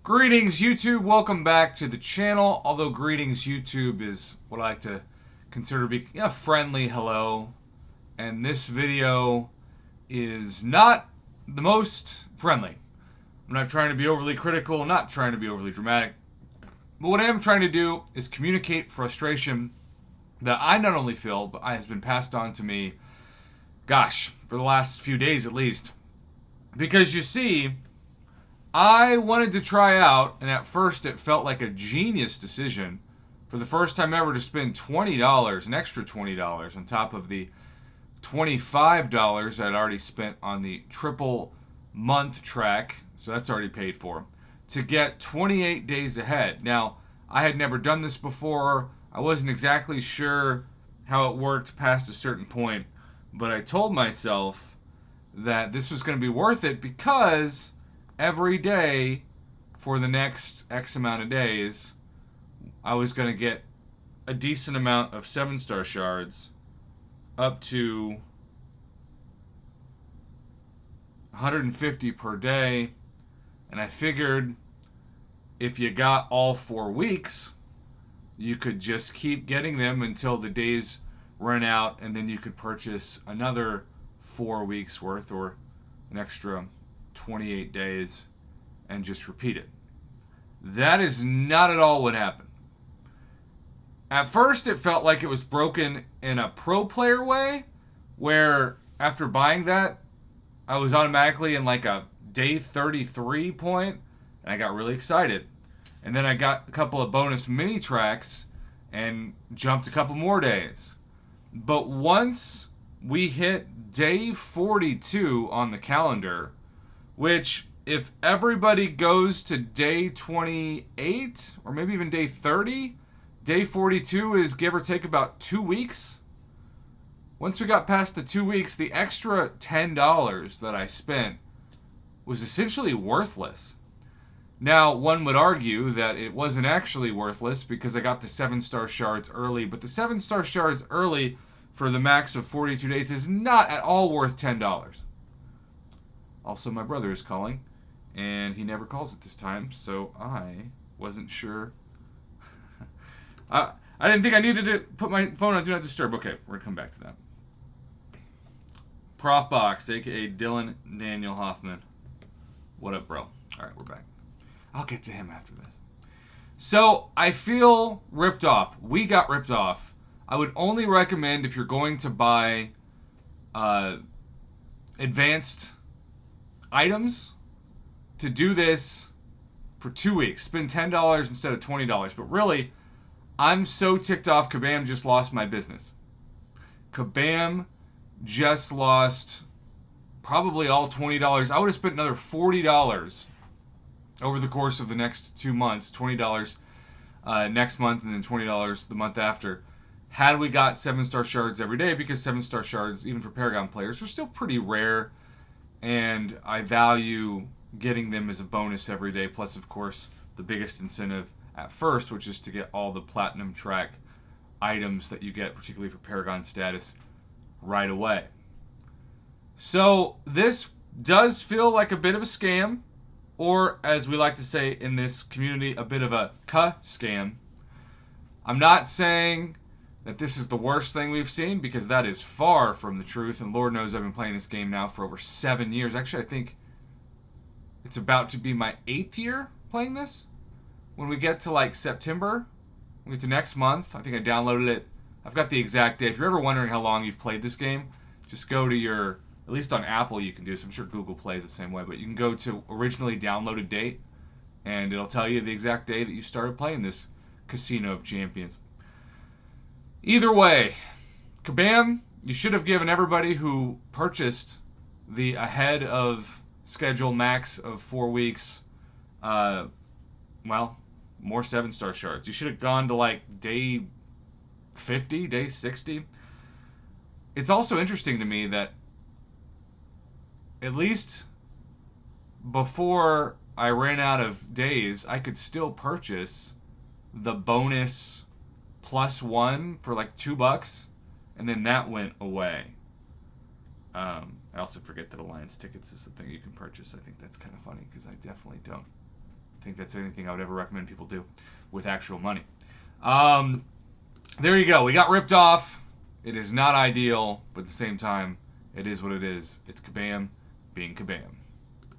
Greetings, YouTube. Welcome back to the channel. Although greetings, YouTube is what I like to consider to be a friendly hello. And this video is not the most friendly. I'm not trying to be overly critical, not trying to be overly dramatic. But what I am trying to do is communicate frustration that I not only feel, but has been passed on to me, gosh, for the last few days at least. Because you see, I wanted to try out, and at first it felt like a genius decision for the first time ever to spend $20, an extra $20 on top of the $25 I'd already spent on the triple month track, so that's already paid for, to get 28 days ahead. Now, I had never done this before. I wasn't exactly sure how it worked past a certain point, but I told myself that this was going to be worth it because every day for the next X amount of days, I was going to get a decent amount of 7-star shards, up to 150 per day. And I figured if you got all 4 weeks, you could just keep getting them until the days run out, and then you could purchase another 4 weeks worth, or an extra 28 days, and just repeat it. That is not at all what happened. At first, it felt like it was broken in a pro player way, where after buying that, I was automatically in like a day 33 point, and I got really excited. And then I got a couple of bonus mini tracks and jumped a couple more days. But once we hit day 42 on the calendar, which if everybody goes to day 28 or maybe even day 30, day 42 is give or take about 2 weeks. Once we got past the 2 weeks, the extra $10 that I spent was essentially worthless. Now, one would argue that it wasn't actually worthless because I got the 7-star shards early, but the 7-star shards early for the max of 42 days is not at all worth $10. Also, my brother is calling, and he never calls at this time, so I wasn't sure. I didn't think I needed to put my phone on Do Not Disturb. Okay, we're going to come back to that. Prof Box, a.k.a. Dylan Daniel Hoffman. What up, bro? All right, we're back. I'll get to him after this. So, I feel ripped off. We got ripped off. I would only recommend if you're going to buy advanced items to do this for 2 weeks. Spend $10 instead of $20. But really, I'm so ticked off. Kabam just lost my business. Kabam just lost probably all $20. I would have spent another $40 over the course of the next 2 months. $20 next month, and then $20 the month after, had we got 7-star shards every day, because 7-star shards, even for Paragon players, are still pretty rare, and I value getting them as a bonus every day, plus, of course, the biggest incentive at first, which is to get all the Platinum Track items that you get, particularly for Paragon status, right away. So, this does feel like a bit of a scam, or, as we like to say in this community, a bit of a scam. I'm not saying that this is the worst thing we've seen, because that is far from the truth, and Lord knows I've been playing this game now for over 7 years. Actually, I think it's about to be my 8th year playing this. When we get to like September, we get to next month, I think I downloaded it. I've got the exact date. If you're ever wondering how long you've played this game, just go to your, at least on Apple you can do this, I'm sure Google plays the same way, but you can go to originally downloaded date, and it'll tell you the exact day that you started playing this Casino of Champions. Either way, Kabam, you should have given everybody who purchased the ahead of schedule max of 4 weeks, more 7-star shards. You should have gone to like day 50, day 60. It's also interesting to me that at least before I ran out of days, I could still purchase the bonus +1 for like $2, and then that went away. I also forget that Alliance tickets is something you can purchase. I think that's kind of funny because I definitely don't think that's anything I would ever recommend people do with actual money. There you go. We got ripped off. It is not ideal, but at the same time, it is what it is. It's Kabam being Kabam.